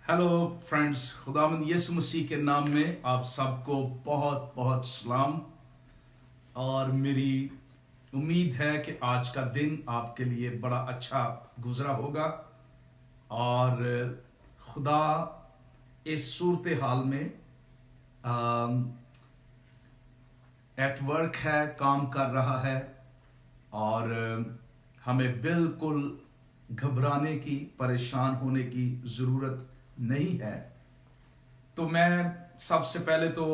Hello friends, खुदावंद यीशु मसीह के नाम में आप सबको बहुत बहुत सलाम। और मेरी उम्मीद है कि आज का दिन आपके लिए बड़ा अच्छा गुजरा होगा और खुदा इस सूरत हाल में एट वर्क है, काम कर रहा है और हमें बिल्कुल घबराने की, परेशान होने की ज़रूरत नहीं है। तो मैं सबसे पहले तो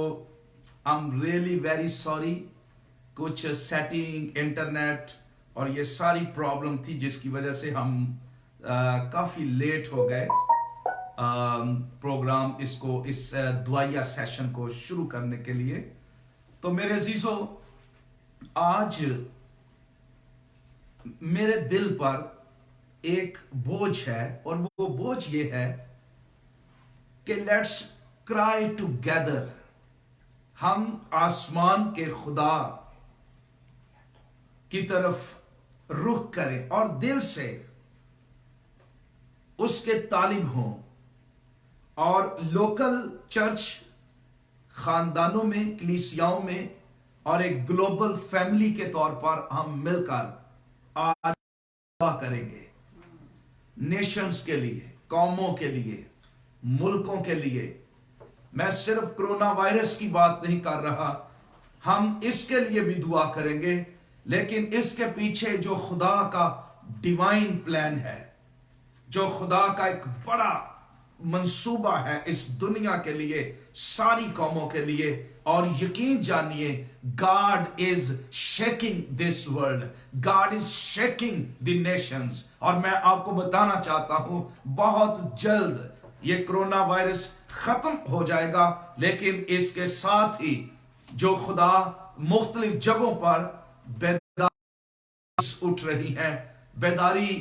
I am really very sorry, कुछ सेटिंग, इंटरनेट और ये सारी प्रॉब्लम थी जिसकी वजह से हम काफ़ी लेट हो गए प्रोग्राम इस दुआया सेशन को शुरू करने के लिए। तो मेरे अजीजों, आज मेरे दिल पर एक बोझ है और वो बोझ ये है कि लेट्स क्राई टुगेदर। हम आसमान के खुदा की तरफ रुख करें और दिल से उसके तालिब हों और लोकल चर्च खानदानों में, कलीसियाओं में और एक ग्लोबल फैमिली के तौर पर हम मिलकर आज दुआ करेंगे नेशंस के लिए, कौमों के लिए, मुल्कों के लिए। मैं सिर्फ कोरोना वायरस की बात नहीं कर रहा, हम इसके लिए भी दुआ करेंगे, लेकिन इसके पीछे जो खुदा का डिवाइन प्लान है, जो खुदा का एक बड़ा मंसूबा है इस दुनिया के लिए, सारी कौमों के लिए। और यकीन जानिए, God is shaking this world, God is shaking the Nations. और मैं आपको बताना चाहता हूं, बहुत जल्द ये कोरोना वायरस खत्म हो जाएगा, लेकिन इसके साथ ही जो खुदा मुख्तलिफ जगहों पर बेदारी उठ रही है, बेदारी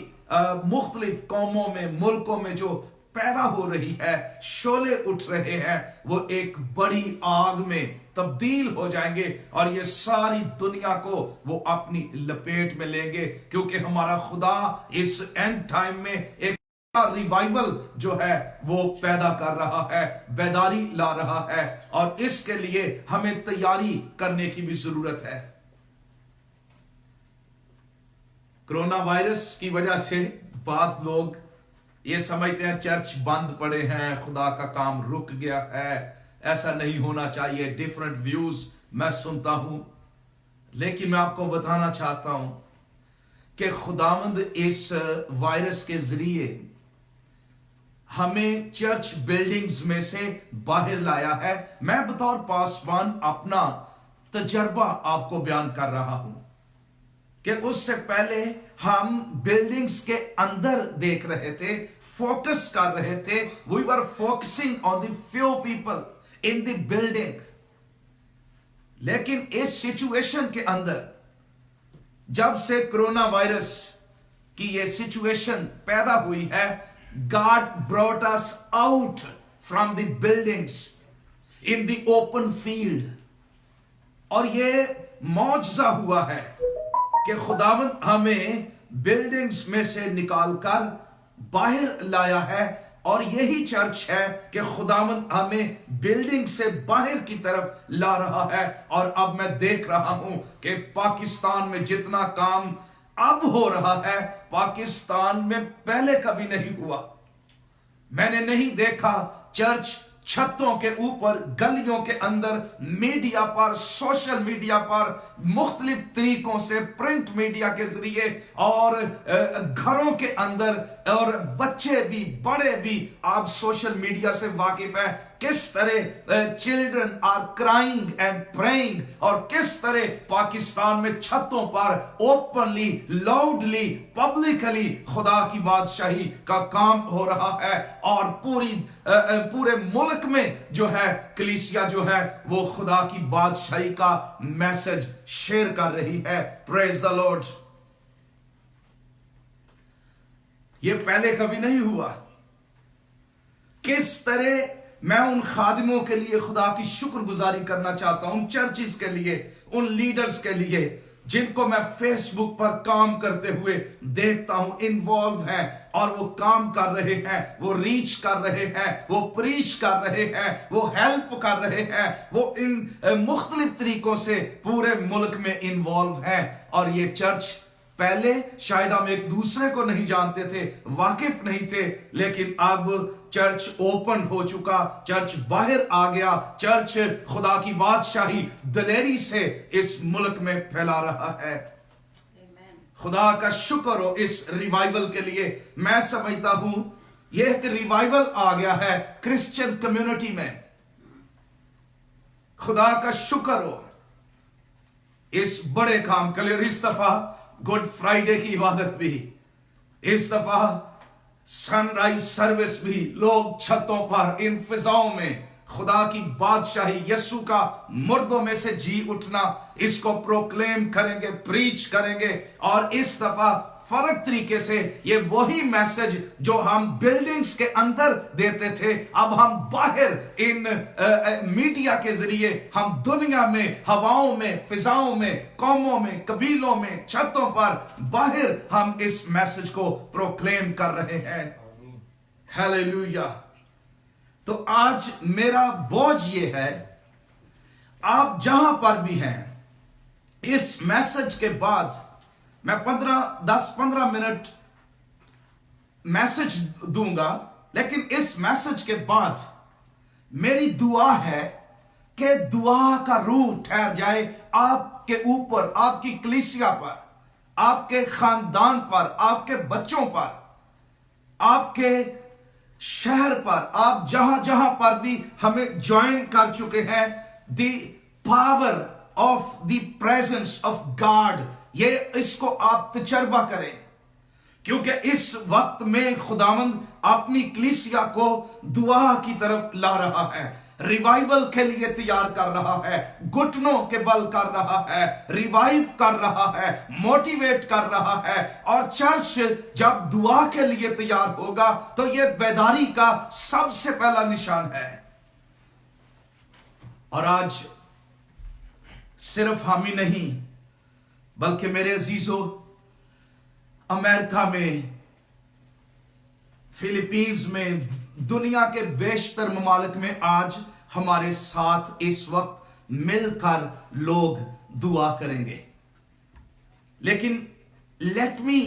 मुख्तलिफ कौमों में, मुल्कों में जो पैदा हो रही है, शोले उठ रहे हैं, वो एक बड़ी आग में तब्दील हो जाएंगे और ये सारी दुनिया को वो अपनी लपेट में लेंगे, क्योंकि हमारा खुदा इस एंड टाइम में एक रिवाइवल जो है वो पैदा कर रहा है, बेदारी ला रहा है और इसके लिए हमें तैयारी करने की भी जरूरत है। कोरोना वायरस की वजह से बहुत लोग ये समझते हैं चर्च बंद पड़े हैं, खुदा का काम रुक गया है। ऐसा नहीं होना चाहिए। डिफरेंट व्यूज मैं सुनता हूं, लेकिन मैं आपको बताना चाहता हूं कि खुदावंद इस वायरस के जरिए हमें चर्च बिल्डिंग्स में से बाहर लाया है। मैं बतौर पासवान अपना तजर्बा आपको बयान कर रहा हूं कि उससे पहले हम बिल्डिंग्स के अंदर देख रहे थे, फोकस कर रहे थे। We were focusing on the few people in the building. लेकिन इस सिचुएशन के अंदर, जब से कोरोना वायरस की यह सिचुएशन पैदा हुई है, God brought us out from the buildings in the open field. और यह मौजज़ा हुआ है कि खुदावंद हमें बिल्डिंग्स में से निकालकर बाहर लाया है। और यही चर्च है कि खुदावंद हमें बिल्डिंग से बाहर की तरफ ला रहा है। और अब मैं देख रहा हूं कि पाकिस्तान में जितना काम अब हो रहा है, पाकिस्तान में पहले कभी नहीं हुआ। मैंने नहीं देखा चर्च छतों के ऊपर, गलियों के अंदर, मीडिया पर, सोशल मीडिया पर, मुख्तलिफ तरीकों से, प्रिंट मीडिया के जरिए और घरों के अंदर, और बच्चे भी, बड़े भी, आप सोशल मीडिया से वाकिफ हैं, किस तरह children are crying and praying, और किस तरह पाकिस्तान में छतों पर ओपनली, लाउडली, पब्लिकली खुदा की बादशाही का काम हो रहा है। और पूरे मुल्क में जो है कलीसिया जो है वो खुदा की बादशाही का मैसेज शेयर कर रही है। Praise the Lord. ये पहले कभी नहीं हुआ। किस तरह मैं उन खादिमों के लिए खुदा की शुक्रगुजारी करना चाहता हूं, चर्चिस के लिए, उन लीडर्स के लिए जिनको मैं फेसबुक पर काम करते हुए देखता हूं, इन्वॉल्व हैं और वो काम कर रहे हैं, वो रीच कर रहे हैं, वो प्रीच कर रहे हैं, वो हेल्प कर रहे हैं, वो इन मुख्तलिफ तरीकों से पूरे मुल्क में इन्वॉल्व हैं। और ये चर्च पहले शायद हम एक दूसरे को नहीं जानते थे, वाकिफ नहीं थे, लेकिन अब चर्च ओपन हो चुका, चर्च बाहर आ गया, चर्च खुदा की बादशाही दलेरी से इस मुल्क में फैला रहा है। खुदा का शुक्र हो इस रिवाइवल के लिए। मैं समझता हूं यह एक रिवाइवल आ गया है क्रिश्चियन कम्युनिटी में। खुदा का शुक्र हो इस बड़े काम के लिए। इस दफा गुड फ्राइडे की इबादत भी, इस दफा सनराइज सर्विस भी, लोग छतों पर इन फिजाओं में खुदा की बादशाही, यीशु का मुर्दों में से जी उठना, इसको प्रोक्लेम करेंगे, प्रीच करेंगे। और इस दफा फर्क तरीके से ये वही मैसेज जो हम बिल्डिंग्स के अंदर देते थे, अब हम बाहर इन मीडिया के जरिए हम दुनिया में, हवाओं में, फिजाओं में, कौमों में, कबीलों में, छतों पर बाहर हम इस मैसेज को प्रोक्लेम कर रहे हैं। हालेलुया। तो आज मेरा बोझ ये है, आप जहां पर भी हैं, इस मैसेज के बाद मैं 10-15 मिनट मैसेज दूंगा, लेकिन इस मैसेज के बाद मेरी दुआ है कि दुआ का रूह ठहर जाए आपके ऊपर, आपकी कलीसिया पर, आपके खानदान पर, आपके बच्चों पर, आपके शहर पर, आप जहां जहां पर भी हमें ज्वाइन कर चुके हैं। The power of the presence of God, ये इसको आप तजर्बा करें, क्योंकि इस वक्त में खुदावंद अपनी कलीसिया को दुआ की तरफ ला रहा है, रिवाइवल के लिए तैयार कर रहा है, घुटनों के बल कर रहा है, रिवाइव कर रहा है, मोटिवेट कर रहा है। और चर्च जब दुआ के लिए तैयार होगा तो यह बेदारी का सबसे पहला निशान है। और आज सिर्फ हम ही नहीं, बल्कि मेरे अजीजों, अमेरिका में, फिलीपींस में, दुनिया के बेशतर ममालिक में आज हमारे साथ इस वक्त मिलकर लोग दुआ करेंगे। लेकिन let me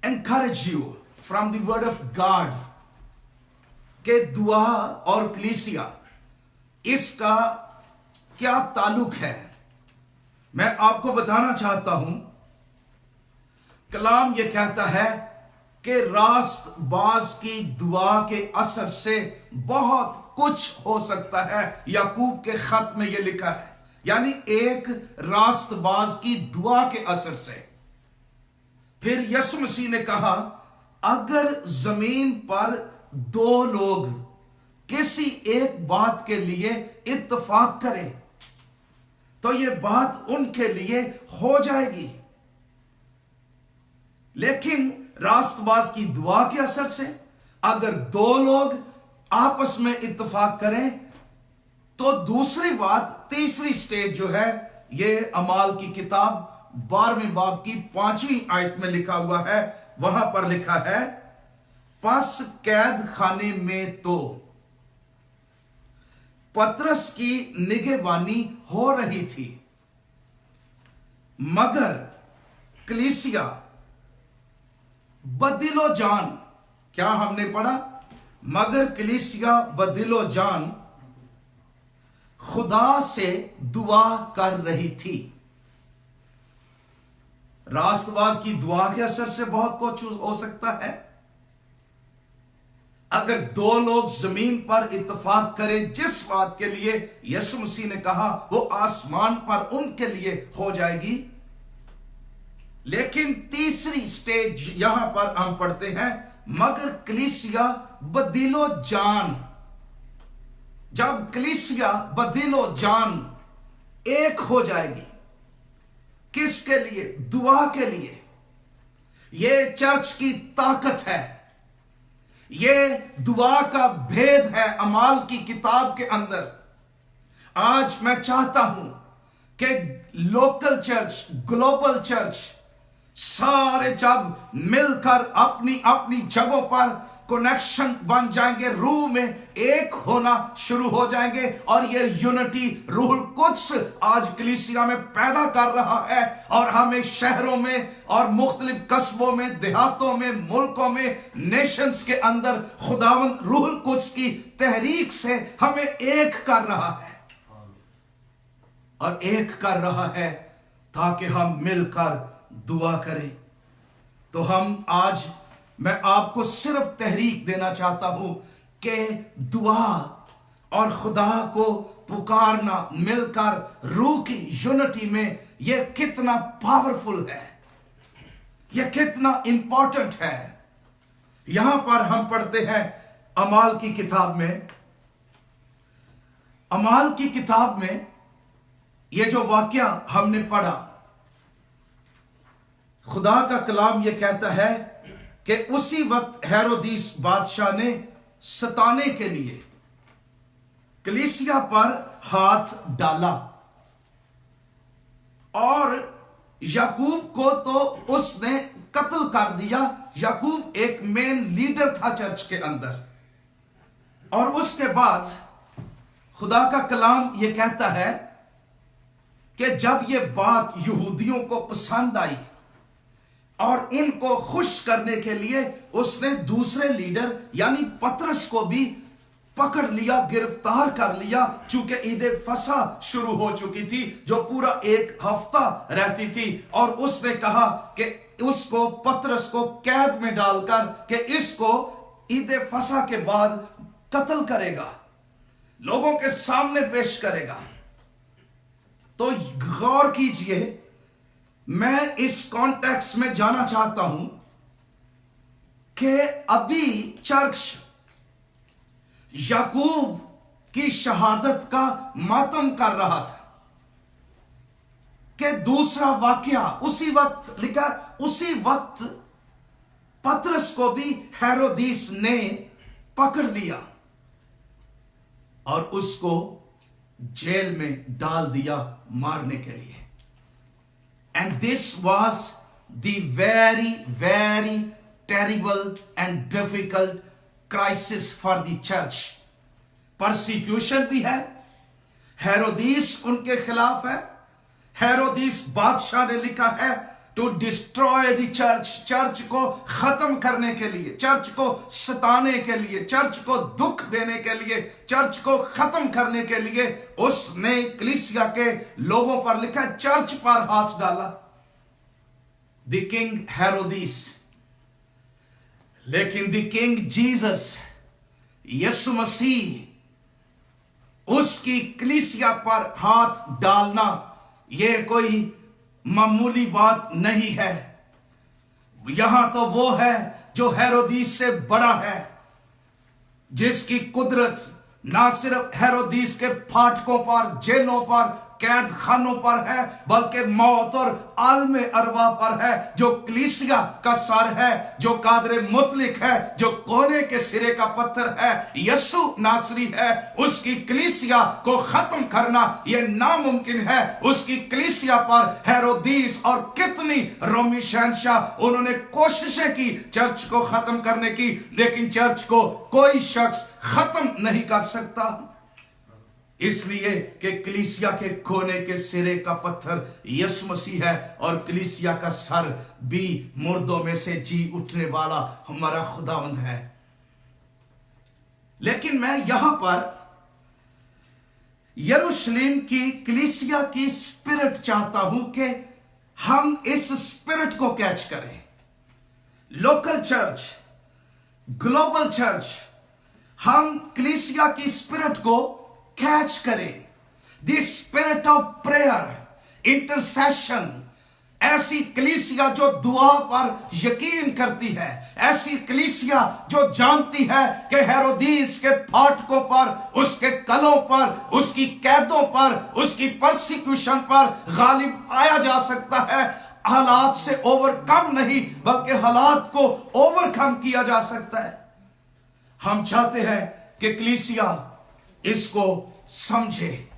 encourage you from the word of God के दुआ और कलीसिया, इसका क्या ताल्लुक है। मैं आपको बताना चाहता हूं, कलाम यह कहता है कि रास्तबाज की दुआ के असर से बहुत कुछ हो सकता है। याकूब के खत में यह लिखा है, यानी एक रास्तबाज की दुआ के असर से। फिर यीशु मसीह ने कहा, अगर जमीन पर दो लोग किसी एक बात के लिए इत्तेफाक करें तो यह बात उनके लिए हो जाएगी। लेकिन रास्तबाज की दुआ के असर से अगर दो लोग आपस में इत्तेफाक करें तो दूसरी बात, तीसरी स्टेज जो है, यह अमाल की किताब 12वें बाब की 5वीं आयत में लिखा हुआ है। वहां पर लिखा है, पस कैद खाने में तो पतरस की निगहबानी हो रही थी, मगर कलीसिया बदिलो जान, क्या हमने पढ़ा, मगर कलीसिया बदिलो जान खुदा से दुआ कर रही थी। रास्तबाज की दुआ के असर से बहुत कुछ हो सकता है। अगर दो लोग जमीन पर इत्तेफाक करें जिस बात के लिए यीशु मसीह ने कहा, वो आसमान पर उनके लिए हो जाएगी। लेकिन तीसरी स्टेज यहां पर हम पढ़ते हैं, मगर कलीसिया बदिलो जान, जब कलीसिया बदिलो जान एक हो जाएगी, किसके लिए? दुआ के लिए। यह चर्च की ताकत है, यह दुआ का भेद है अमाल की किताब के अंदर। आज मैं चाहता हूं कि लोकल चर्च, ग्लोबल चर्च, सारे जब मिलकर अपनी अपनी जगहों पर कनेक्शन बन जाएंगे, रूह में एक होना शुरू हो जाएंगे, और ये यूनिटी रूह कुद्स आज कलीसिया में पैदा कर रहा है। और हमें शहरों में और मुख्तलिफ कस्बों में, देहातों में, मुल्कों में, नेशंस के अंदर खुदावंद रूह कुद्स की तहरीक से हमें एक कर रहा है, और एक कर रहा है ताकि हम मिलकर दुआ करें। तो हम आज, मैं आपको सिर्फ तहरीक देना चाहता हूं कि दुआ और खुदा को पुकारना मिलकर रूह की यूनिटी में यह कितना पावरफुल है, यह कितना इंपॉर्टेंट है। यहां पर हम पढ़ते हैं अमाल की किताब में, अमाल की किताब में यह जो वाकया हमने पढ़ा, खुदा का कलाम यह कहता है कि उसी वक्त हेरोदीस बादशाह ने सताने के लिए कलीसिया पर हाथ डाला, और याकूब को तो उसने कत्ल कर दिया। याकूब एक मेन लीडर था चर्च के अंदर। और उसके बाद खुदा का कलाम यह कहता है कि जब यह बात यहूदियों को पसंद आई और उनको खुश करने के लिए उसने दूसरे लीडर यानी पतरस को भी पकड़ लिया, गिरफ्तार कर लिया। चूंकि ईद फसा शुरू हो चुकी थी, जो पूरा एक हफ्ता रहती थी, और उसने कहा कि उसको, पतरस को कैद में डालकर कि इसको ईद फसा के बाद कत्ल करेगा, लोगों के सामने पेश करेगा। तो गौर कीजिए, मैं इस कॉन्टेक्स्ट में जाना चाहता हूं कि अभी चर्च याकूब की शहादत का मातम कर रहा था कि दूसरा वाकया उसी वक्त लिखा, उसी वक्त पतरस को भी हेरोदीस ने पकड़ लिया और उसको जेल में डाल दिया मारने के लिए। And this was the very, very terrible and difficult crisis for the church. Persecution भी है, हेरोदीस उनके खिलाफ है। हेरोदीस बादशाह ने लिखा है to destroy the church, church को खत्म करने के लिए, चर्च को सताने के लिए, चर्च को दुख देने के लिए, चर्च को खत्म करने के लिए उसने कलीसिया के लोगों पर लिखा, चर्च पर हाथ डाला, द किंग हेरोदीस। लेकिन द किंग जीसस, यीशु मसीह, उसकी कलीसिया पर हाथ डालना यह कोई मामूली बात नहीं है। यहां तो वो है जो हेरोदीस से बड़ा है, जिसकी कुदरत ना सिर्फ हेरोदीस के फाटकों पर, जेलों पर, कैद खानों पर है, बल्कि मौत और आलमे अरवा पर है, जो कलीसिया का सर है, जो कादरे मुतलिक है, जो कोने के सिरे का पत्थर है, यीशु नासरी है। उसकी कलीसिया को खत्म करना यह नामुमकिन है। उसकी कलीसिया पर हेरोदीस और कितनी रोमी शहंशाह उन्होंने कोशिशें की चर्च को खत्म करने की, लेकिन चर्च को कोई शख्स खत्म नहीं कर सकता, इसलिए कि कलीसिया के कोने के सिरे का पत्थर यीशु मसीह है, और कलीसिया का सर भी मुर्दों में से जी उठने वाला हमारा खुदावंद है। लेकिन मैं यहां पर यरूशलेम की कलीसिया की स्पिरिट चाहता हूं कि हम इस स्पिरिट को कैच करें। लोकल चर्च, ग्लोबल चर्च, हम कलीसिया की स्पिरिट को कैच करें। The spirit of prayer, intercession, ऐसी कलीसिया जो दुआ पर यकीन करती है, ऐसी कलीसिया जो जानती है कि हेरोदीस के फाटकों पर, उसके कलों पर, उसकी कैदों पर, उसकी परसिक्यूशन पर गालिब आया जा सकता है। हालात से ओवरकम नहीं, बल्कि हालात को ओवरकम किया जा सकता है। हम चाहते हैं कि कलीसिया इसको समझे,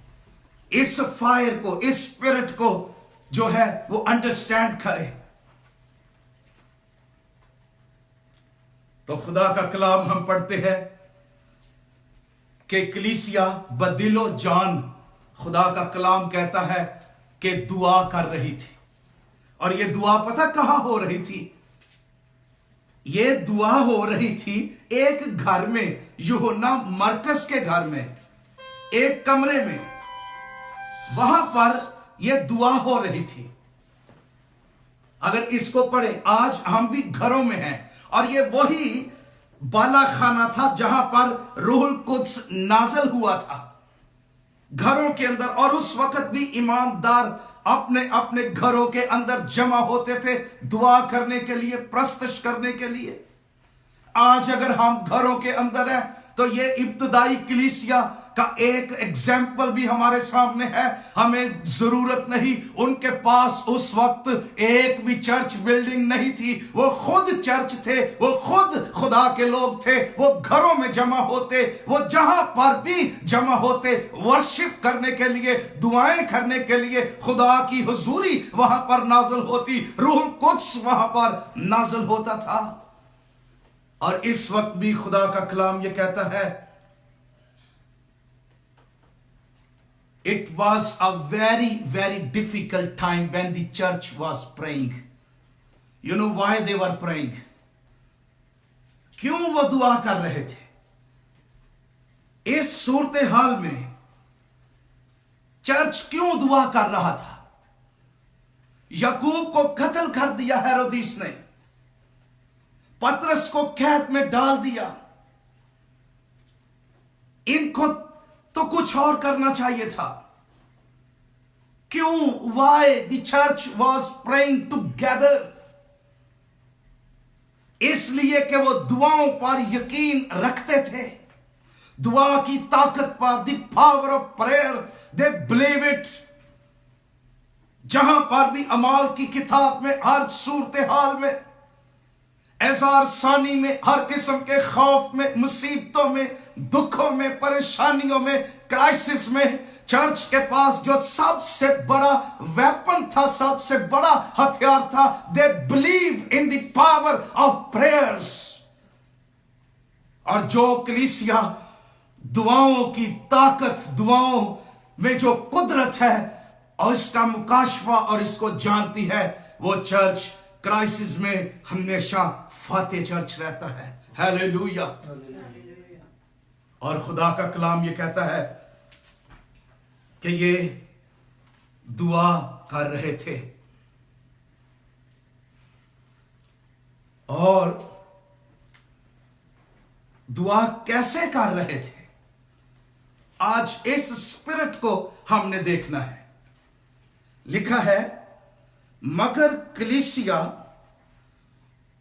इस फायर को, इस स्पिरिट को जो है वो अंडरस्टैंड करे। तो खुदा का कलाम हम पढ़ते हैं कि कलीसिया बदिलो जान, खुदा का कलाम कहता है कि दुआ कर रही थी। और ये दुआ पता कहां हो रही थी? ये दुआ हो रही थी एक घर में, यूहन्ना मरकस के घर में, एक कमरे में, वहां पर यह दुआ हो रही थी। अगर इसको पढ़े, आज हम भी घरों में हैं और ये वही बाला खाना था जहां पर रूहुल कुद्स नाज़िल हुआ था घरों के अंदर। और उस वक्त भी ईमानदार अपने अपने घरों के अंदर जमा होते थे दुआ करने के लिए, प्रस्तश करने के लिए। आज अगर हम घरों के अंदर हैं तो ये इब्तदाई कलीसिया का एक एग्जाम्पल भी हमारे सामने है। हमें जरूरत नहीं, उनके पास उस वक्त एक भी चर्च बिल्डिंग नहीं थी, वो खुद चर्च थे, वो खुद खुदा के लोग थे। वो घरों में जमा होते, वो जहां पर भी जमा होते वर्शिप करने के लिए, दुआएं करने के लिए। खुदा की हुजूरी वहां पर नाज़िल होती, रूहुल कुद्स वहां पर नाज़िल होता था। और इस वक्त भी खुदा का कलाम यह कहता है, it was a very, very difficult time when the church was praying. You know why they were praying? क्यों वो दुआ कर रहे थे? इस सूरत हाल में चर्च क्यों दुआ कर रहा था? याकूब को कत्ल कर दिया हेरोदिस ने, पतरस को कैद में डाल दिया। इनको तो कुछ और करना चाहिए था। क्यों? Why the church was praying together? इसलिए कि वो दुआओं पर यकीन रखते थे, दुआ की ताकत पर, the power of prayer, they believe it। जहां पर भी अमाल की किताब में, हर सूरत हाल में, एजार सानी में, हर किस्म के खौफ में, मुसीबतों में, दुखों में, परेशानियों में, क्राइसिस में, चर्च के पास जो सबसे बड़ा वेपन था, सबसे बड़ा हथियार था, they believe in the power of prayers. और जो कलीसिया दुआओं की ताकत, दुआओं में जो कुदरत है और इसका मुकाशफा और इसको जानती है, वो चर्च क्राइसिस में हमेशा फाते चर्च रहता है। हालेलुया। और खुदा का कलाम ये कहता है कि ये दुआ कर रहे थे। और दुआ कैसे कर रहे थे? आज इस स्पिरिट को हमने देखना है। लिखा है, मगर कलीसिया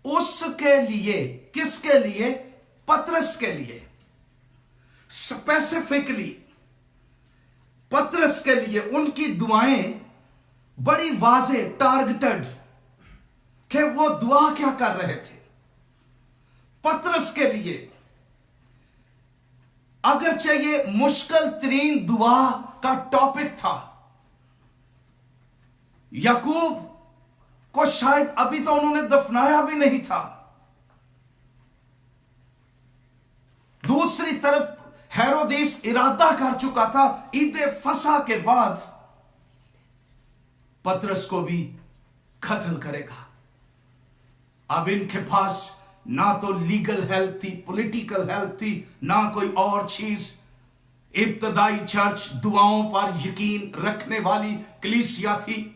उसके लिए, किसके लिए? पतरस के लिए, स्पेसिफिकली पतरस के लिए उनकी दुआएं बड़ी वाजे, टारगेटेड, कि वो दुआ क्या कर रहे थे पतरस के लिए। अगरचे ये मुश्किल तरीन दुआ का टॉपिक था, याकूब को शायद अभी तो उन्होंने दफनाया भी नहीं था। दूसरी तरफ हेरोदेस इरादा कर चुका था ईद फसा के बाद पतरस को भी कत्ल करेगा। अब इनके पास ना तो लीगल हेल्प थी, पॉलिटिकल हेल्प थी, ना कोई और चीज। इब्तदाई चर्च दुआओं पर यकीन रखने वाली कलीसिया थी।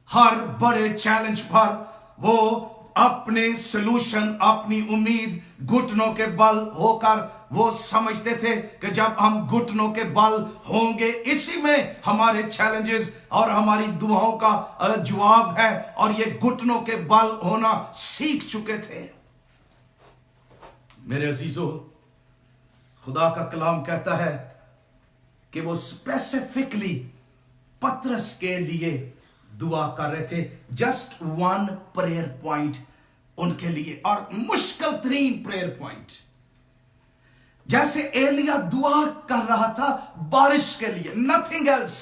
हर बड़े चैलेंज पर वो अपने सलूशन, अपनी उम्मीद घुटनों के बल होकर वो समझते थे कि जब हम घुटनों के बल होंगे, इसी में हमारे चैलेंजेस और हमारी दुआओं का जवाब है। और ये घुटनों के बल होना सीख चुके थे। मेरे अजीजों, खुदा का कलाम कहता है कि वो स्पेसिफिकली पतरस के लिए दुआ कर रहे थे। जस्ट वन प्रेयर पॉइंट उनके लिए, और मुश्किल तरीन प्रेयर पॉइंट। जैसे एलिया दुआ कर रहा था बारिश के लिए, नथिंग एल्स।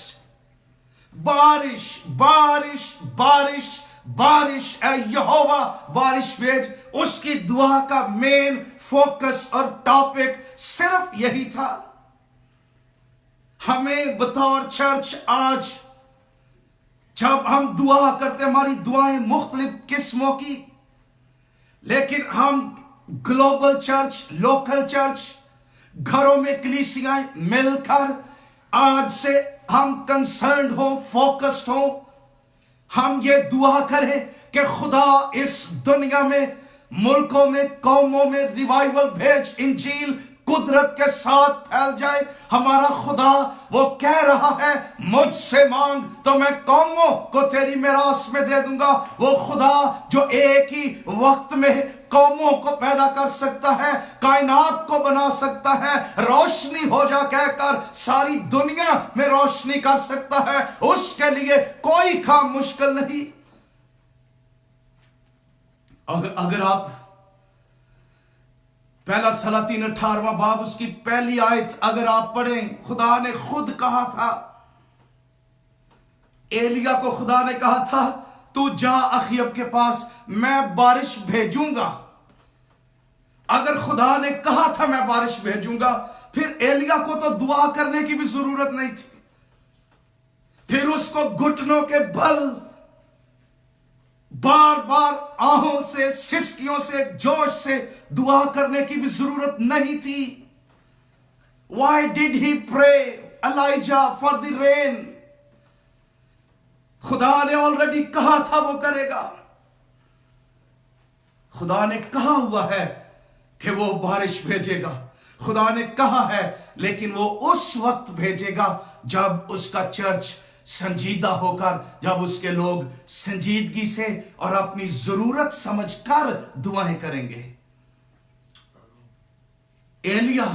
बारिश बारिश बारिश बारिश, ऐ यहोवा बारिश भेज। उसकी दुआ का मेन फोकस और टॉपिक सिर्फ यही था। हमें बतौर चर्च आज जब हम दुआ करते, हमारी दुआएं मुख्तलिफ किस्मों की, लेकिन हम ग्लोबल चर्च, लोकल चर्च, घरों में कलीसियाएं मिलकर आज से हम कंसर्न्ड हो, फोकस्ड हो, हम ये दुआ करें कि खुदा इस दुनिया में, मुल्कों में, कौमों में रिवाइवल भेज, इंजील कुदरत के साथ फैल जाए। हमारा खुदा वो कह रहा है, मुझसे मांग तो मैं कौमों को तेरी मिरास में दे दूंगा। वो खुदा जो एक ही वक्त में कौमों को पैदा कर सकता है, कायनात को बना सकता है, रोशनी हो जा कहकर सारी दुनिया में रोशनी कर सकता है, उसके लिए कोई काम मुश्किल नहीं। अगर आप पहला सलातीन 18वां बाब उसकी पहली आयत अगर आप पढ़ें, खुदा ने खुद कहा था, एलिया को खुदा ने कहा था, तू जा अखीब के पास, मैं बारिश भेजूंगा। अगर खुदा ने कहा था मैं बारिश भेजूंगा, फिर एलिया को तो दुआ करने की भी जरूरत नहीं थी। फिर उसको घुटनों के बल बार बार आहों से, सिसकियों से, जोश से दुआ करने की भी जरूरत नहीं थी। Why did he pray Elijah for the rain? खुदा ने ऑलरेडी कहा था वो करेगा। खुदा ने कहा हुआ है कि वो बारिश भेजेगा। खुदा ने कहा है, लेकिन वो उस वक्त भेजेगा जब उसका चर्च संजीदा होकर, जब उसके लोग संजीदगी से और अपनी जरूरत समझकर दुआएं करेंगे। एलिया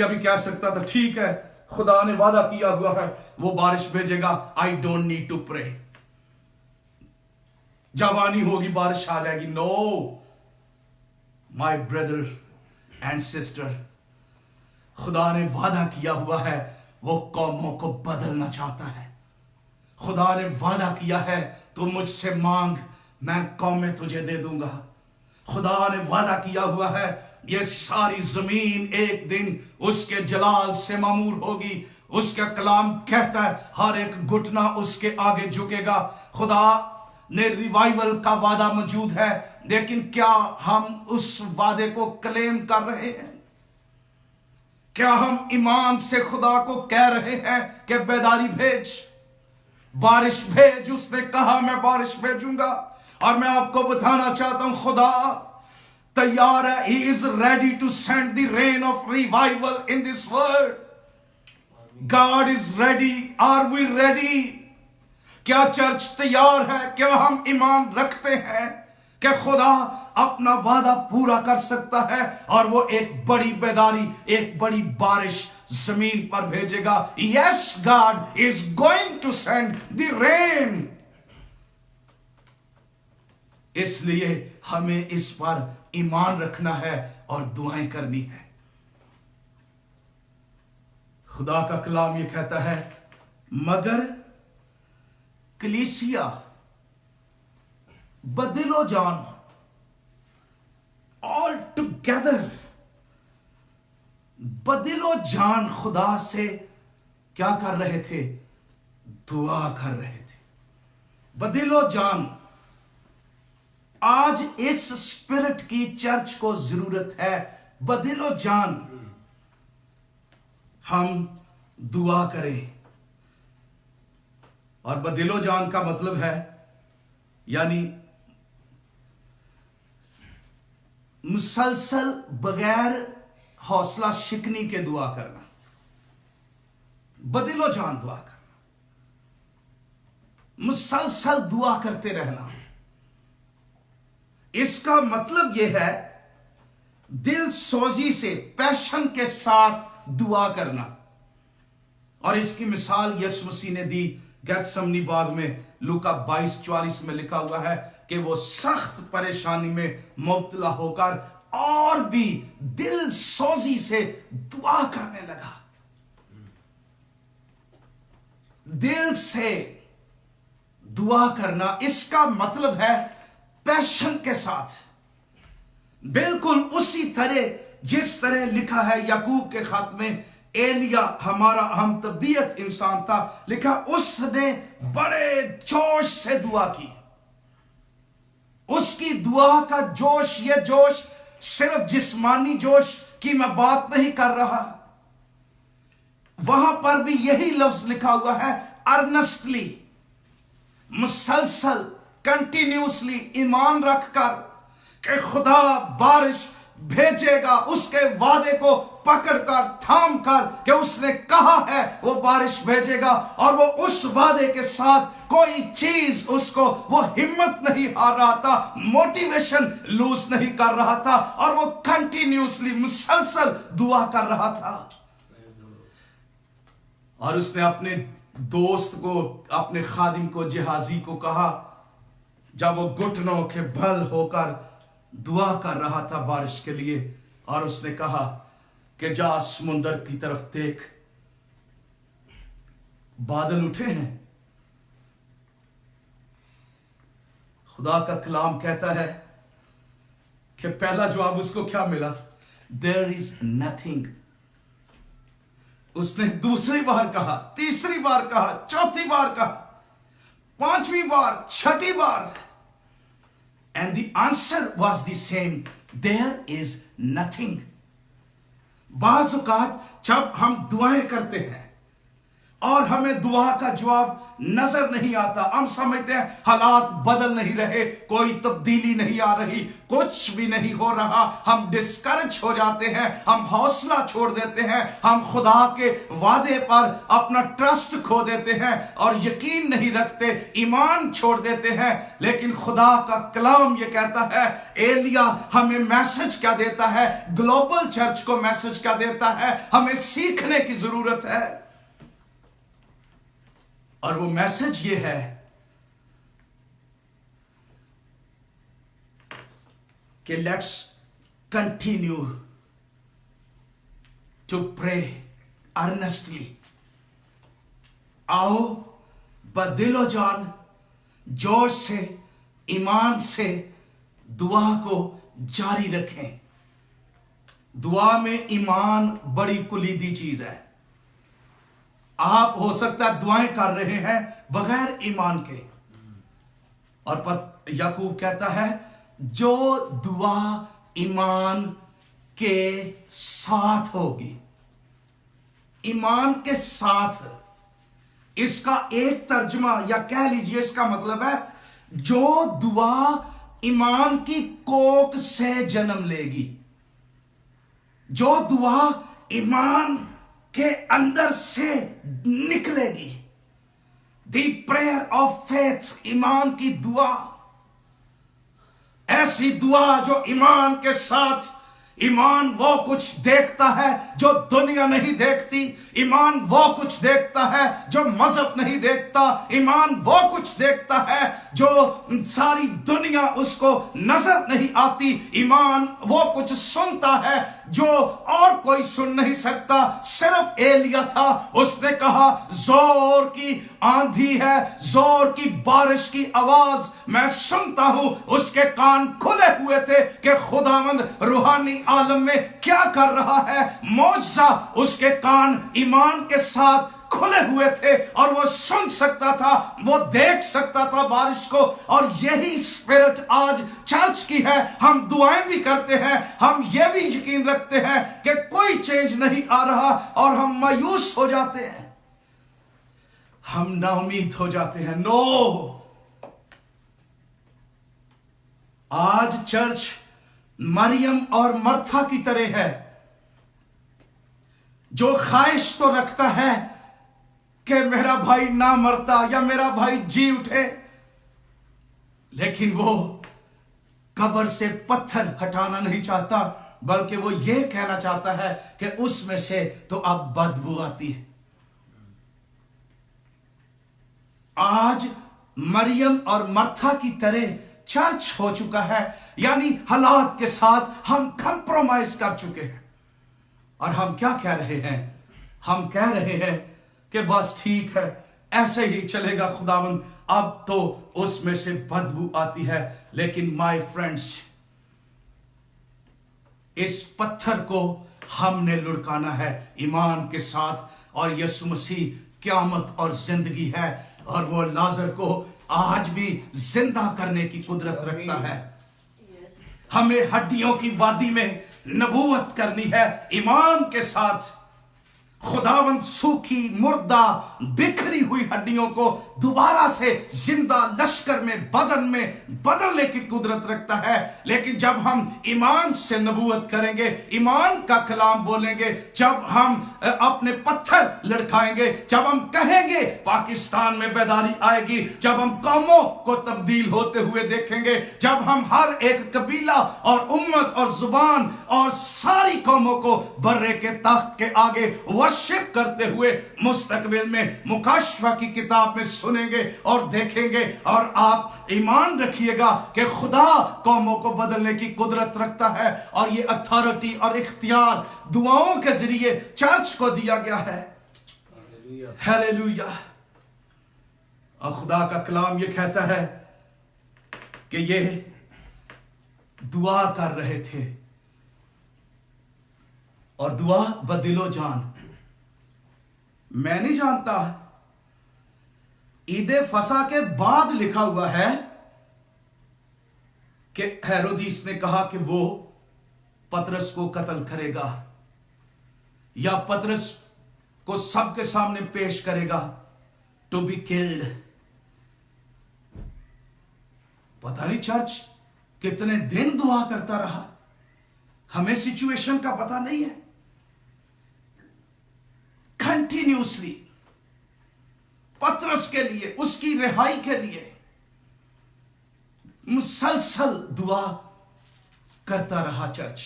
भी कह सकता था, ठीक है खुदा ने वादा किया हुआ है वो बारिश भेजेगा, I don't need to pray, जवानी होगी बारिश आ जाएगी। No my brother and sister, खुदा ने वादा किया हुआ है, वो कौमों को बदलना चाहता है। खुदा ने वादा किया है, तू मुझसे मांग मैं कौमें तुझे दे दूंगा। खुदा ने वादा किया हुआ है, ये सारी जमीन एक दिन उसके जलाल से मामूर होगी। उसका कलाम कहता है, हर एक घुटना उसके आगे झुकेगा। खुदा ने रिवाइवल का वादा मौजूद है, लेकिन क्या हम उस वादे को क्लेम कर रहे हैं? क्या हम ईमान से खुदा को कह रहे हैं कि बेदारी भेज, बारिश भेज? उसने कहा मैं बारिश भेजूंगा। और मैं आपको बताना चाहता हूं, खुदा तैयार है। He is ready to send the rain of revival in this world. God is ready. Are we ready? क्या चर्च तैयार है? क्या हम ईमान रखते हैं कि खुदा अपना वादा पूरा कर सकता है और वो एक बड़ी बेदारी, एक बड़ी बारिश जमीन पर भेजेगा? Yes, God is going to send the rain. इसलिए हमें इस पर ईमान रखना है और दुआएं करनी है। खुदा का कलाम ये कहता है, मगर कलीसिया बदिलो जान, ऑल टुगेदर बदिलो जान खुदा से क्या कर रहे थे? दुआ कर रहे थे। बदिलो जान। आज इस स्पिरिट की चर्च को जरूरत है। बदिलो जान, हम दुआ करें। और बदिलो जान का मतलब है यानी मुसलसल बगैर हौसला शिकनी के दुआ करना। बदिलो जान दुआ करना, मुसलसल दुआ करते रहना। इसका मतलब यह है दिल सोजी से, पैशन के साथ दुआ करना। और इसकी मिसाल यीशु मसीह ने दी गेत्समनी बाग में। लूका 22:44 में लिखा हुआ है कि वो सख्त परेशानी में मुब्तला होकर और भी दिल सोजी से दुआ करने लगा। दिल से दुआ करना, इसका मतलब है पैशन के साथ, बिल्कुल उसी तरह जिस तरह लिखा है याकूब के खत में। एलिया हमारा हम तबीयत इंसान था, लिखा उसने बड़े जोश से दुआ की। उसकी दुआ का जोश, यह जोश सिर्फ जिस्मानी जोश की मैं बात नहीं कर रहा, वहां पर भी यही लफ्ज लिखा हुआ है, अर्नेस्टली, मुसलसल, कंटिन्यूसली ईमान रखकर कि खुदा बारिश भेजेगा, उसके वादे को पकड़कर थाम कर कि उसने कहा है वो बारिश भेजेगा, और वो उस वादे के साथ कोई चीज उसको, वो हिम्मत नहीं हार रहा था, मोटिवेशन लूज नहीं कर रहा था, और वो कंटिन्यूसली मुसलसल दुआ कर रहा था। और उसने अपने दोस्त को, अपने खादिम को, जिहाजी को कहा, जब वो घुटनों के बल होकर दुआ कर रहा था बारिश के लिए, और उसने कहा कि जा समुंदर की तरफ देख, बादल उठे हैं। खुदा का कलाम कहता है कि पहला जवाब उसको क्या मिला? There is nothing. उसने दूसरी बार कहा, तीसरी बार कहा, चौथी बार कहा, पांचवी बार, छठी बार, and the answer was the same, there is nothing। बाज़ औक़ात जब हम दुआएं करते हैं और हमें दुआ का जवाब नजर नहीं आता, हम समझते हैं हालात बदल नहीं रहे, कोई तब्दीली नहीं आ रही, कुछ भी नहीं हो रहा, हम डिस्करेज हो जाते हैं, हम हौसला छोड़ देते हैं, हम खुदा के वादे पर अपना ट्रस्ट खो देते हैं और यकीन नहीं रखते, ईमान छोड़ देते हैं। लेकिन खुदा का कलाम यह कहता है, एलिया हमें मैसेज क्या देता है, ग्लोबल चर्च को मैसेज क्या देता है, हमें सीखने की जरूरत है। और वो मैसेज ये है कि let's continue to pray earnestly. आओ बदिलो जान, जोश से, ईमान से दुआ को जारी रखें। दुआ में ईमान बड़ी कुलीदी चीज है। आप हो सकता है दुआएं कर रहे हैं बगैर ईमान के, और याकूब कहता है जो दुआ ईमान के साथ होगी, ईमान के साथ, इसका एक तर्जुमा या कह लीजिए इसका मतलब है जो दुआ ईमान की कोख से जन्म लेगी, जो दुआ ईमान के अंदर से निकलेगी। द प्रेयर ऑफ फेथ, ईमान की दुआ, ऐसी दुआ जो ईमान के साथ, ईमान वो कुछ देखता है जो दुनिया नहीं देखती, ईमान वो कुछ देखता है जो मजहब नहीं देखता, ईमान वो कुछ देखता है जो सारी दुनिया उसको नजर नहीं आती, ईमान वो कुछ सुनता है जो और कोई सुन नहीं सकता। सिर्फ एलिया था, उसने कहा जोर की आंधी है, जोर की बारिश की आवाज मैं सुनता हूं। उसके कान खुले हुए थे कि खुदावंद रूहानी आलम में क्या कर रहा है। मौजज़ा, उसके कान ईमान के साथ खुले हुए थे और वो सुन सकता था, वो देख सकता था बारिश को। और यही स्पिरिट आज चर्च की है। हम दुआएं भी करते हैं, हम ये भी यकीन रखते हैं कि कोई चेंज नहीं आ रहा, और हम मायूस हो जाते हैं, हम नाउमीद हो जाते हैं। नो, आज चर्च मरियम और मर्था की तरह है, जो ख्वाहिश तो रखता है कि मेरा भाई ना मरता या मेरा भाई जी उठे, लेकिन वो कब्र से पत्थर हटाना नहीं चाहता, बल्कि वो ये कहना चाहता है कि उसमें से तो अब बदबू आती है। आज मरियम और मर्था की तरह चर्च हो चुका है। यानी हालात के साथ हम कंप्रोमाइज कर चुके हैं। और हम क्या कह रहे हैं? हम कह रहे हैं कि बस ठीक है, ऐसे ही चलेगा खुदावंद, अब तो उसमें से बदबू आती है। लेकिन माय फ्रेंड्स, इस पत्थर को हमने लुढ़काना है ईमान के साथ। और यीशु मसीह क़यामत और जिंदगी है, और वो लाजर को आज भी जिंदा करने की कुदरत रखता है। हमें हड्डियों की वादी में नबूवत करनी है ईमान के साथ। खुदावंद सूखी, मुर्दा, बिखरी हुई हड्डियों को दोबारा से जिंदा लश्कर में, बदन में बदलने की कुदरत रखता है। लेकिन जब हम ईमान से नबूवत करेंगे, ईमान का कलाम बोलेंगे, जब हम अपने पत्थर लड़खाएंगे, जब हम कहेंगे पाकिस्तान में बेदारी आएगी, जब हम कौमों को तब्दील होते हुए देखेंगे, जब हम हर एक कबीला और उम्मत और जुबान और सारी कौमों को बर्रे के तख्त के आगे वर्शिप करते हुए मुस्तकबिल में मुकाशवा की किताब में सुनेंगे और देखेंगे। और आप ईमान रखिएगा कि खुदा कौमों को बदलने की कुदरत रखता है, और ये अथॉरिटी और इख्तियार दुआओं के जरिए चर्च को दिया गया है। हालेलुया। और खुदा का कलाम ये कहता है कि ये दुआ कर रहे थे, और दुआ बदिलो जान। मैं नहीं जानता, ईदे फसा के बाद लिखा हुआ है कि हेरोदिस ने कहा कि वो पतरस को कत्ल करेगा, या पतरस को सबके सामने पेश करेगा टू बी किल्ड। पता नहीं चर्च कितने दिन दुआ करता रहा, हमें सिचुएशन का पता नहीं है। कंटिन्यूसली पतरस के लिए, उसकी रिहाई के लिए मुसलसल दुआ करता रहा। चर्च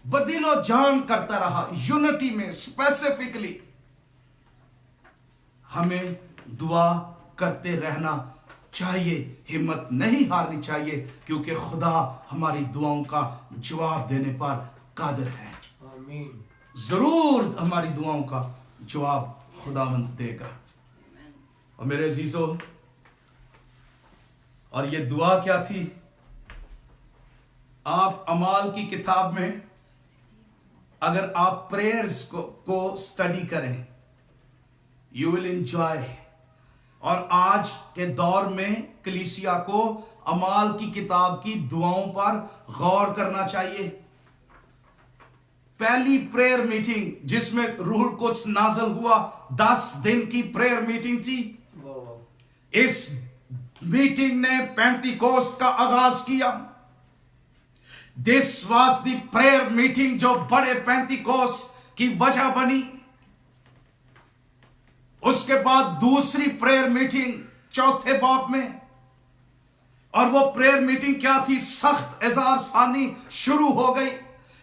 बदिलो जान करता रहा, यूनिटी में स्पेसिफिकली। हमें दुआ करते रहना चाहिए, हिम्मत नहीं हारनी चाहिए, क्योंकि खुदा हमारी दुआओं का जवाब देने पर कादिर है। आमीन। जरूर हमारी दुआओं का जवाब खुदावंद देगा। और मेरे अजीजों, और ये दुआ क्या थी? आप अमाल की किताब में अगर आप प्रेयर्स को स्टडी करें, यू विल एंजॉय। और आज के दौर में कलीसिया को अमाल की किताब की दुआओं पर गौर करना चाहिए। पहली प्रेयर मीटिंग जिसमें रूह कुद्स नाज़िल हुआ, 10 दिन की प्रेयर मीटिंग थी। इस मीटिंग ने पेंतिकोस्त का आगाज किया। This was the prayer meeting जो बड़े पेंतिकोस्त की वजह बनी। उसके बाद दूसरी प्रेयर मीटिंग चौथे बाब में, और वो प्रेयर मीटिंग क्या थी? सख्त एजार सानी शुरू हो गई।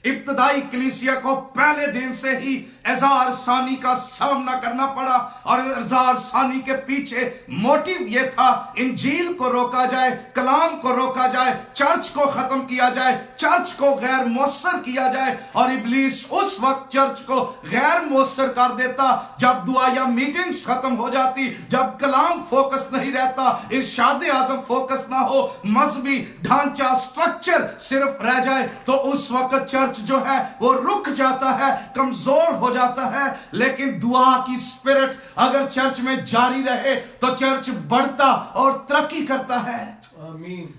इब्तदाई कलीसिया को पहले दिन से ही एजार सानी का सामना करना पड़ा, और एजार सानी के पीछे मोटिव यह था इंजील को रोका जाए, कलाम को रोका जाए, चर्च को खत्म किया जाए, चर्च को गैर मुअस्सर किया जाए। और इब्लीस उस वक्त चर्च को गैर मुअस्सर कर देता जब दुआ या मीटिंग्स खत्म हो जाती, जब कलाम फोकस नहीं रहता, इरशाद आज़म फोकस ना हो, मजहबी ढांचा स्ट्रक्चर सिर्फ रह जाए, तो उस वक्त चर्च जो है वो रुक जाता है, कमजोर हो जाता है। लेकिन दुआ की स्पिरिट अगर चर्च में जारी रहे तो चर्च बढ़ता और तरक्की करता है। आमीन।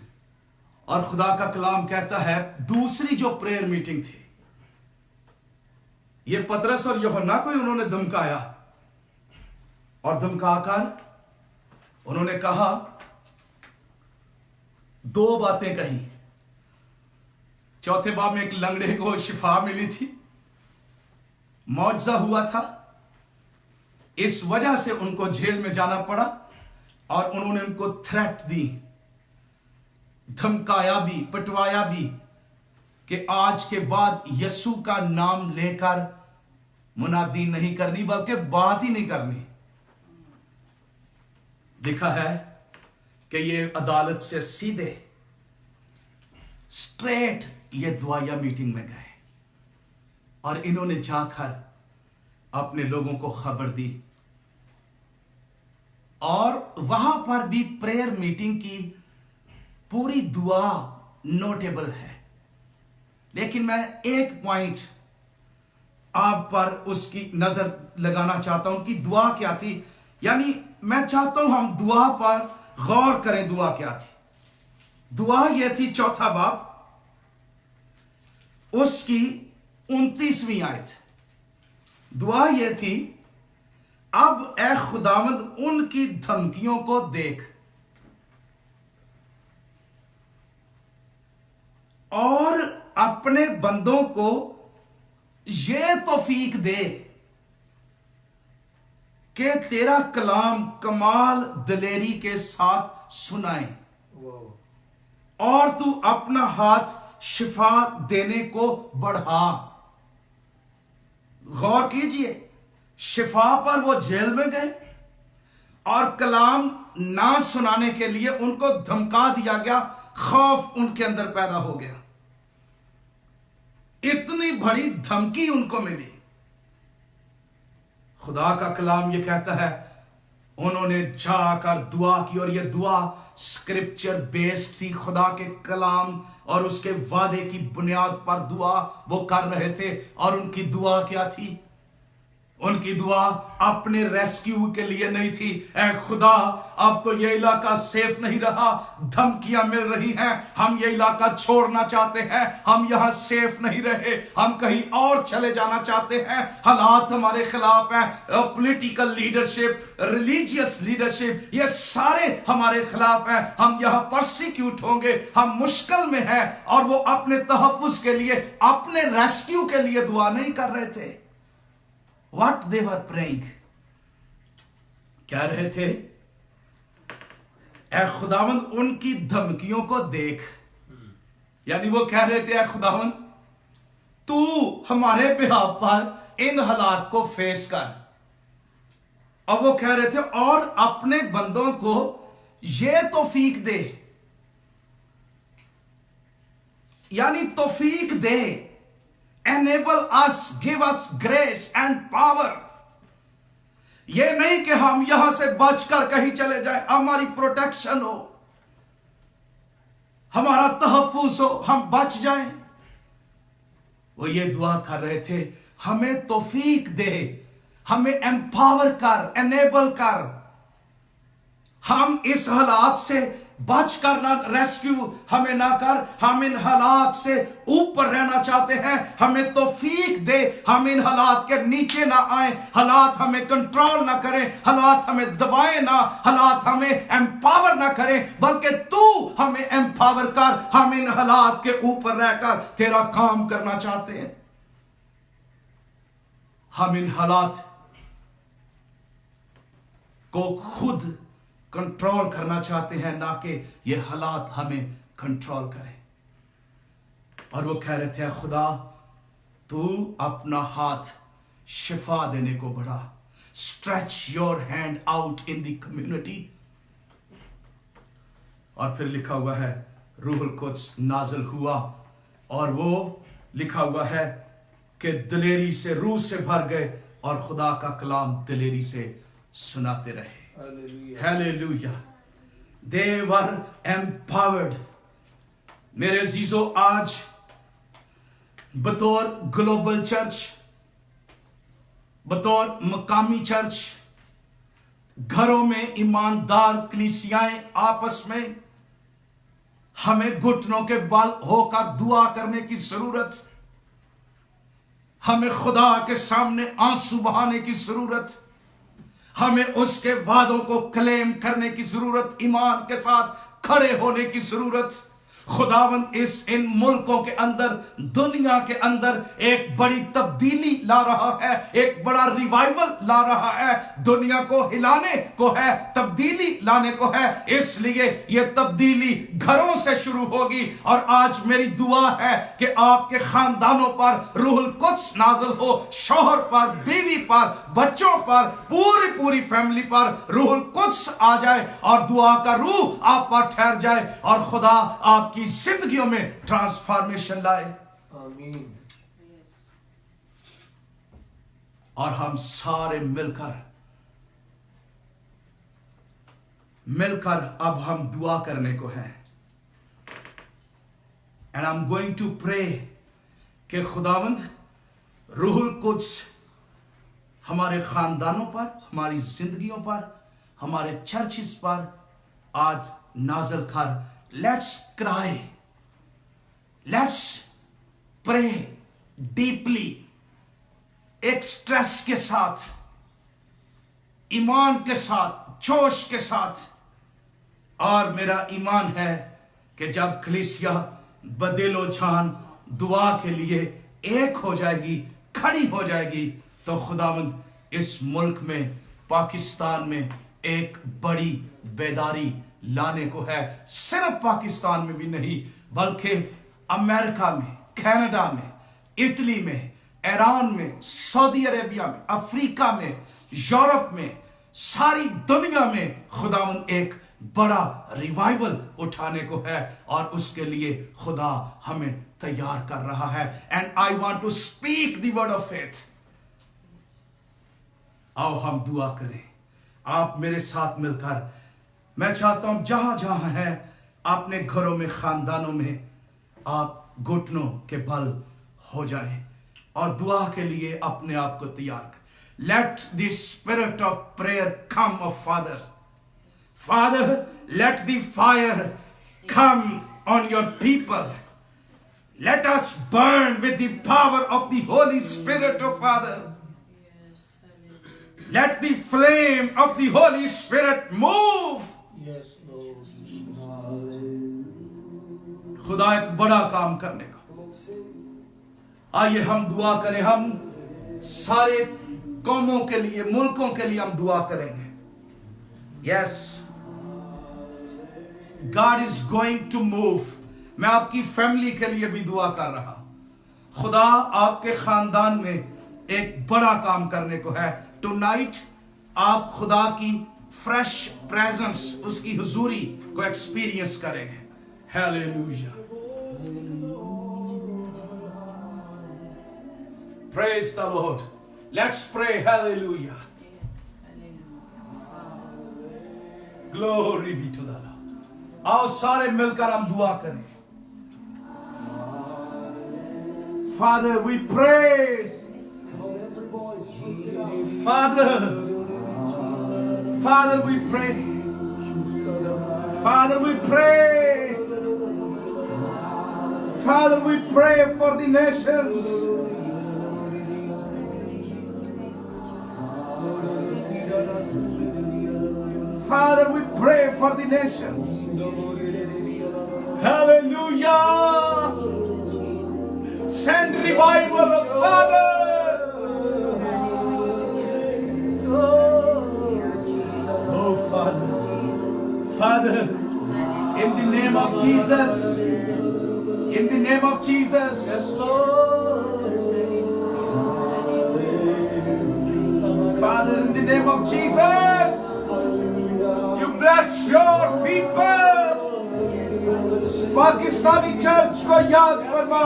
और खुदा का कलाम कहता है, दूसरी जो प्रेयर मीटिंग थी, ये पतरस और यूहन्ना को उन्होंने धमकाया, और धमकाकर उन्होंने कहा, 2 बातें कही। चौथे बाब में एक लंगड़े को शिफा मिली थी, मौजज़ा हुआ था, इस वजह से उनको जेल में जाना पड़ा, और उन्होंने उनको थ्रेट दी, धमकाया भी, पिटवाया भी कि आज के बाद यीशु का नाम लेकर मुनादी नहीं करनी, बल्कि बात ही नहीं करनी। लिखा है कि ये अदालत से सीधे स्ट्रेट ये दुआया मीटिंग में गए और इन्होंने जाकर अपने लोगों को खबर दी और वहां पर भी प्रेयर मीटिंग की पूरी दुआ नोटेबल है। लेकिन मैं एक पॉइंट आप पर उसकी नजर लगाना चाहता हूं कि दुआ क्या थी। यानी मैं चाहता हूं हम दुआ पर गौर करें। दुआ क्या थी? दुआ यह थी, चौथा बाब उसकी 29वीं आयत। दुआ यह थी, अब ए खुदावंद उनकी धमकियों को देख और अपने बंदों को ये तौफीक दे कि तेरा कलाम कमाल दलेरी के साथ सुनाए और तू अपना हाथ शिफा देने को बढ़ा। गौर कीजिए, शिफा पर वो जेल में गए और कलाम ना सुनाने के लिए उनको धमका दिया गया, खौफ उनके अंदर पैदा हो गया। इतनी बड़ी धमकी उनको मिली। खुदा का कलाम ये कहता है, उन्होंने जाकर दुआ की और ये दुआ स्क्रिप्चर बेस्ड थी। खुदा के कलाम और उसके वादे की बुनियाद पर दुआ वो कर रहे थे। और उनकी दुआ क्या थी? उनकी दुआ अपने रेस्क्यू के लिए नहीं थी। ऐ खुदा, अब तो ये इलाका सेफ नहीं रहा, धमकियां मिल रही हैं, हम ये इलाका छोड़ना चाहते हैं, हम यहां सेफ नहीं रहे, हम कहीं और चले जाना चाहते हैं, हालात हमारे खिलाफ हैं, पॉलिटिकल लीडरशिप, रिलीजियस लीडरशिप, ये सारे हमारे खिलाफ हैं, हम यहां परसिक्यूट होंगे, हम मुश्किल में हैं। और वो अपने तहफ्फुज के लिए, अपने रेस्क्यू के लिए दुआ नहीं कर रहे थे। What they were praying, कह रहे थे, ऐ खुदावंद उनकी धमकियों को देख। यानी वो कह रहे थे, ऐ खुदावंद तू हमारे बिहाफ पर इन हालात को फेस कर। अब वो कह रहे थे, और अपने बंदों को ये तौफीक दे, यानी तौफीक दे, enable us, give us grace and power। ये नहीं कि हम यहां से बचकर कहीं चले जाएं, हमारी प्रोटेक्शन हो, हमारा तहफ्फुज हो, हम बच जाएं। वो ये दुआ कर रहे थे, हमें तौफीक दे, हमें एम्पावर कर, एनेबल कर, हम इस हालात से बच कर ना, रेस्क्यू हमें ना कर, हम इन हालात से ऊपर रहना चाहते हैं, हमें तौफीक दे, हम इन हालात के नीचे ना आए, हालात हमें कंट्रोल ना करें, हालात हमें दबाए ना, हालात हमें एम्पावर ना करें, बल्कि तू हमें एम्पावर कर, हम इन हालात के ऊपर रहकर तेरा काम करना चाहते हैं। हम इन हालात को खुद कंट्रोल करना चाहते हैं, ना कि ये हालात हमें कंट्रोल करें। और वो कह रहे थे, खुदा तू अपना हाथ शिफा देने को बढ़ा, stretch your hand out in the community. और फिर लिखा हुआ है, रूहुल कुद्स नाज़िल हुआ और वो लिखा हुआ है कि दिलेरी से, रूह से भर गए और खुदा का कलाम दिलेरी से सुनाते रहे। Hallelujah. They were empowered. मेरे अजीजों, आज बतौर ग्लोबल चर्च, बतौर मकामी चर्च, घरों में ईमानदार कलीसियाएं आपस में हमें घुटनों के बल होकर दुआ करने की जरूरत, हमें खुदा के सामने आंसू बहाने की जरूरत, हमें उसके वादों को क्लेम करने की जरूरत, ईमान के साथ खड़े होने की जरूरत। खुदावंद इन मुल्कों के अंदर, दुनिया के अंदर एक बड़ी तब्दीली ला रहा है, एक बड़ा रिवाइवल ला रहा है, दुनिया को हिलाने को है, तब्दीली लाने को है। इसलिए यह तब्दीली घरों से शुरू होगी। और आज मेरी दुआ है कि आपके खानदानों पर रूहुल कुद्स नाज़िल हो, शौहर पर, बीवी पर, बच्चों पर, पूरी फैमिली पर रूहुल कुद्स आ जाए और दुआ का रूह आप पर ठहर जाए और खुदा आपकी आपकी जिंदगियों में ट्रांसफॉर्मेशन लाए। आमीन। और हम सारे मिलकर अब हम दुआ करने को हैं। And I am going to pray कि खुदावंद रूहुल कुद्स हमारे खानदानों पर, हमारी जिंदगियों पर, हमारे चर्चिस पर आज नाज़िल कर। Let's cry, let's pray deeply, एक स्ट्रेस के साथ, ईमान के साथ, जोश के साथ। और मेरा ईमान है कि जब कलीसिया बदिलो जान दुआ के लिए एक हो जाएगी, खड़ी हो जाएगी, तो खुदावंद इस मुल्क में, पाकिस्तान में एक बड़ी बेदारी लाने को है। सिर्फ पाकिस्तान में भी नहीं, बल्कि अमेरिका में, कनाडा में, इटली में, ईरान में, सऊदी अरेबिया में, अफ्रीका में, यूरोप में, सारी दुनिया में खुदावंद एक बड़ा रिवाइवल उठाने को है। और उसके लिए खुदा हमें तैयार कर रहा है। And I want to speak the word of faith. आओ हम दुआ करें, आप मेरे साथ मिलकर। मैं चाहता हूं जहां जहां है अपने घरों में, खानदानों में, आप घुटनों के बल हो जाएं और दुआ के लिए अपने आप को तैयार करें। Let the spirit of prayer come of father. Father, let the fire come on your people. Let us burn with the power of the Holy Spirit, oh Father. Let the flame of the Holy Spirit move. Yes, Lord. खुदा एक बड़ा काम करने का। आइए हम दुआ करें। हम सारे कौमों के लिए, मुल्कों के लिए हम दुआ करेंगे। Yes. God is going to move. मैं आपकी फैमिली के लिए भी दुआ कर रहा हूं। खुदा आपके खानदान में एक बड़ा काम करने को है। टुनाइट आप खुदा की फ्रेश प्रेजेंस, उसकी हुजूरी को एक्सपीरियंस करेंगे। Hallelujah. Praise the Lord. Let's pray. Hallelujah. Glory be to the Lord. आओ सारे मिलकर हम दुआ करें। Father, we pray. Father, we pray. Father, we pray. Father, we pray for the nations. Father, we pray for the nations. Hallelujah. Send revival, of Father. Oh, Father. Father, in the name of Jesus. In the name of Jesus. Father, in the name of Jesus. You bless your people. Pakistani church को याद फरमा।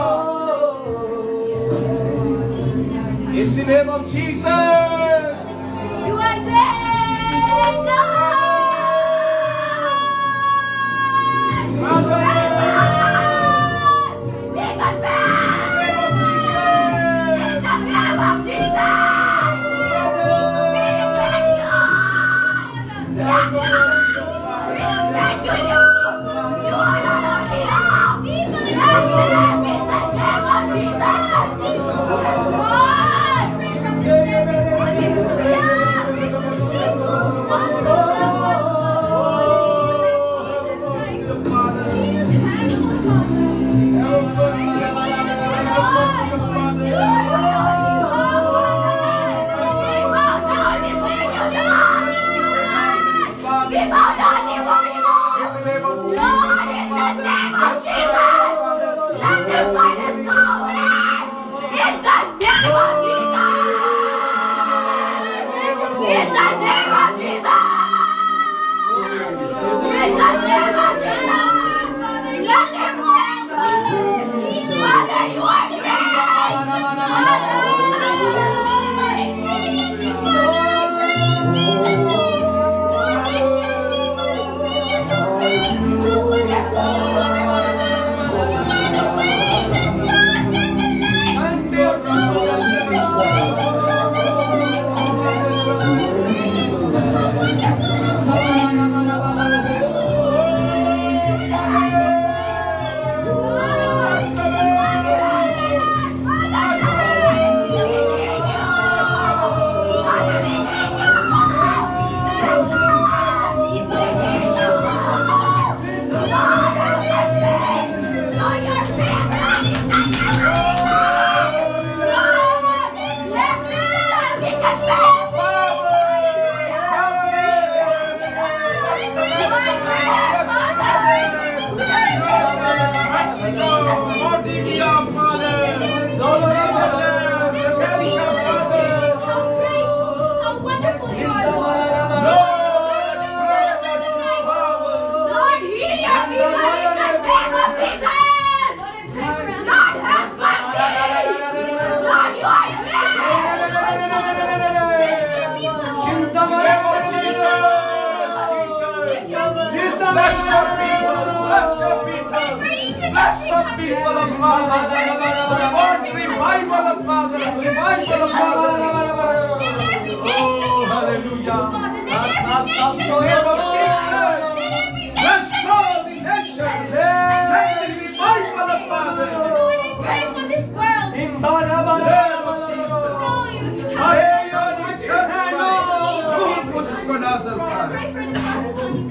In the name of Jesus. You are great God. Father, Be confessed. In the name of Jesus. We respect you. Yes, Lord. We respect you. You are not only now. Yes, Lord. In the name of Jesus. In mindful of our Let every nation know. hallelujah. Father, let every nation In know. the name of Jesus. Let every Bless nation all know. the nations. I Say to be mindful of Father. Lord, I pray for this world. In the name of Jesus. Know you to have. Hey, your church, Lord, उसको नाज़िल I कर. pray for the Pakistani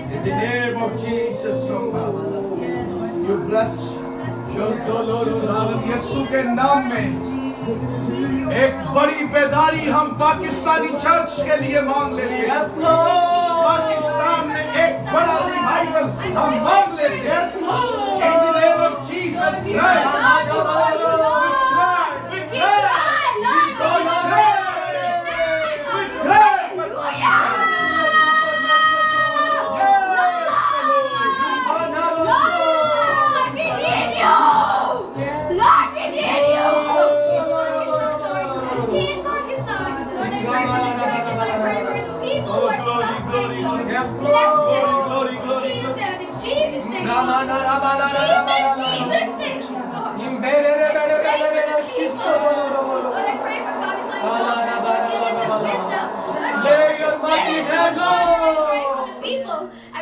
In the name of Jesus, oh God, you bless. यीशु के नाम में एक बड़ी बेदारी हम Pakistani church के लिए मांग लेते हैं। पाकिस्तान में एक बड़ा रिवाइवल हम मांग लेते हैं। In the name of Jesus Christ,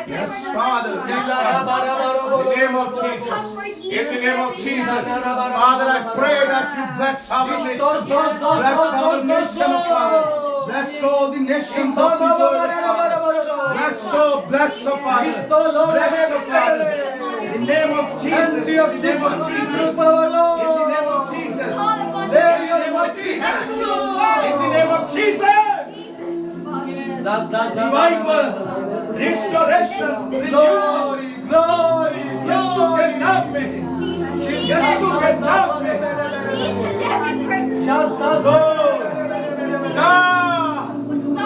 Yes, Father. Yes, Father. In the name of Jesus. In the name of Jesus. Father, I pray that you bless our nation. Bless our nation, Father. Bless all the nations of the world, Father. Bless, Father. Bless, Father. In the name of Jesus. In the name of Jesus. In the name of Jesus. In the name of Jesus. In the name of Jesus. Revival. Restoration, glory, glory, यीशु के नाम में, यीशु के नाम में,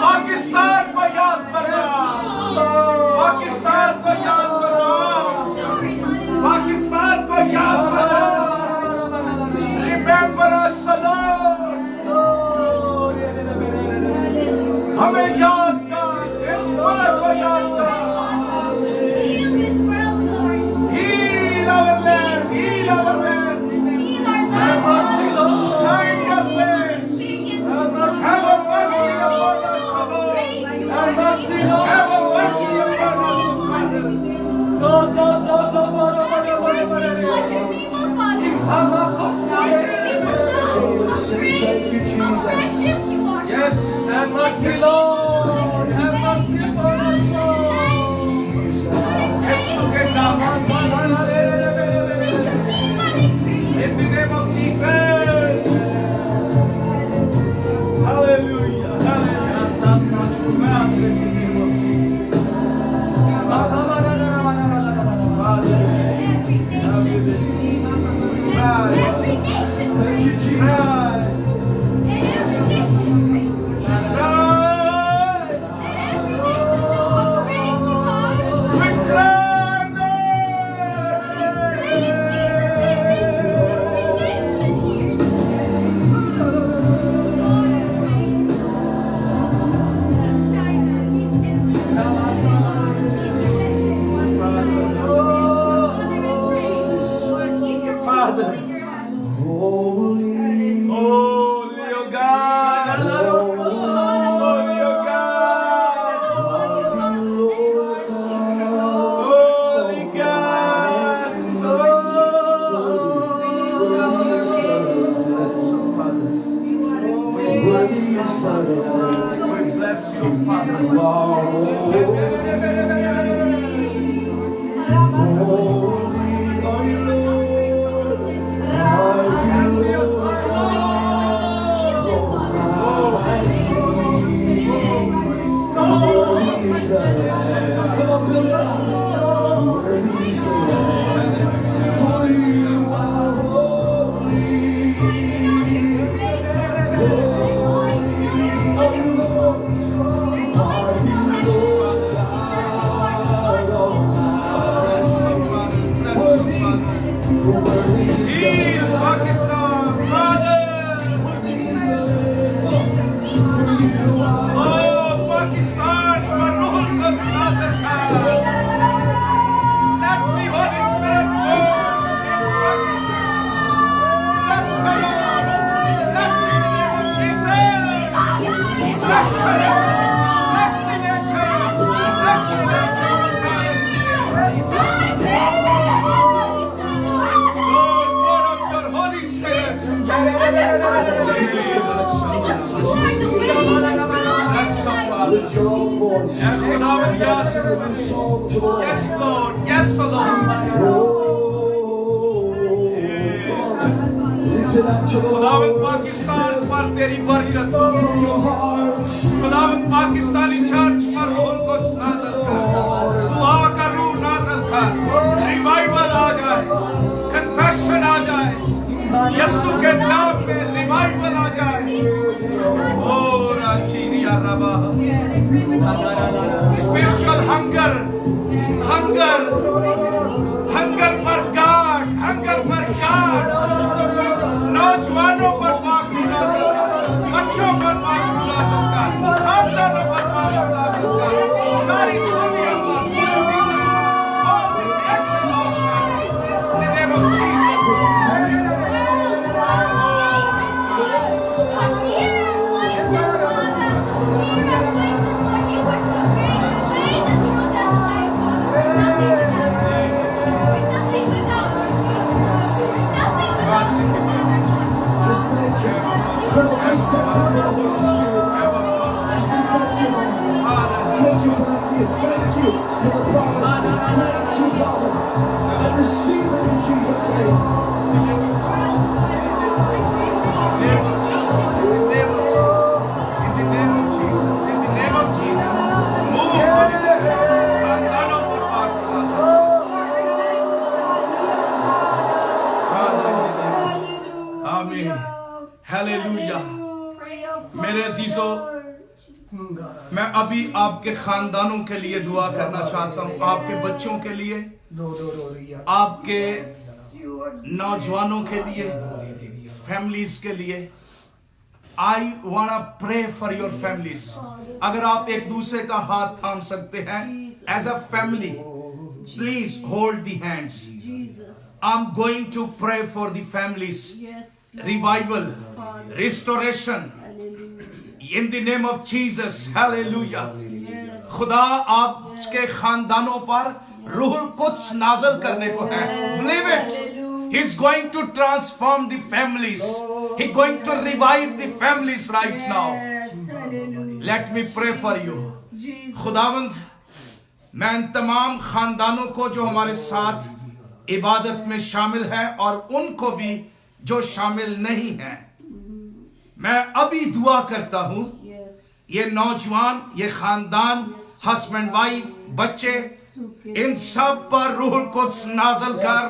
पाकिस्तान को याद करना, पाकिस्तान को याद करना, पाकिस्तान को याद करना, remember us, Lord, हमें याद कर, इस वक्त को याद कर, heal our land, heal our land, have mercy, Lord, shine your face, have a mercy upon us, Lord, have mercy, Lord, have a mercy upon us, Father. Thank you, Jesus. Yes, have mercy, Lord, have mercy upon us, Lord. यीशु के नाम में, in the name of Jesus. Hallelujah, Thank you, Jesus. खुदावंद Let's sing a new song to the Lord. Yes, Lord. Yes, Lord. Oh, come on. Lift it up to the खुदावंद Lord. Pakistan पर तेरी बरकत हो। From your heart. खुदावंद Pakistani church पर रूह कुछ नाज़िल कर। दुआ का रूह नाज़िल कर। रिवाइवल आ जाए, कन्फेशन आ जाए, यीशु के नाम में रिवाइवल आ जाए। ओ राजीरिया रबा, spiritual hunger, hunger, hunger for God, hunger for God. नौजवानों पर मांग नाज़िल कर, बच्चों पर मांग नाज़िल कर, खानदानों पर मांग नाज़िल कर, सारी दुनिया पर in the name of Jesus. Just thank Him. Come on, just thank Him for the Holy Spirit. Just say thank you, Lord. Thank you for that gift. Thank you for the promise. Thank you, Father. And receive it in Jesus' name. In the name of Jesus, in the name of Jesus, move Holy Spirit. खानदानों पर मांग नाज़िल कर। आमीन। Hallelujah. मेरे अजीजों, मैं अभी आपके खानदानों के लिए दुआ करना चाहता हूँ, आपके बच्चों के लिए, आपके नौजवानों के लिए, फैमिलीज के लिए। I want pray for your families. अगर आप एक दूसरे का हाथ थाम सकते हैं as a family, please hold the hands. I am going to pray for the families, revival, restoration in the name of Jesus. Hallelujah. खुदा आपके खानदानों पर रूह कुछ नाज़िल करने को है। Believe it. He's going to transform the families. He's going to revive the families right now. Let me pray for you. खुदावंद, मैं इन तमाम खानदानों को जो हमारे साथ इबादत में शामिल है और उनको भी जो शामिल नहीं है, मैं अभी दुआ करता हूं, ये नौजवान, ये खानदान, हस्बैंड वाइफ, बच्चे, इन सब पर रूह कुद्स नाज़िल कर।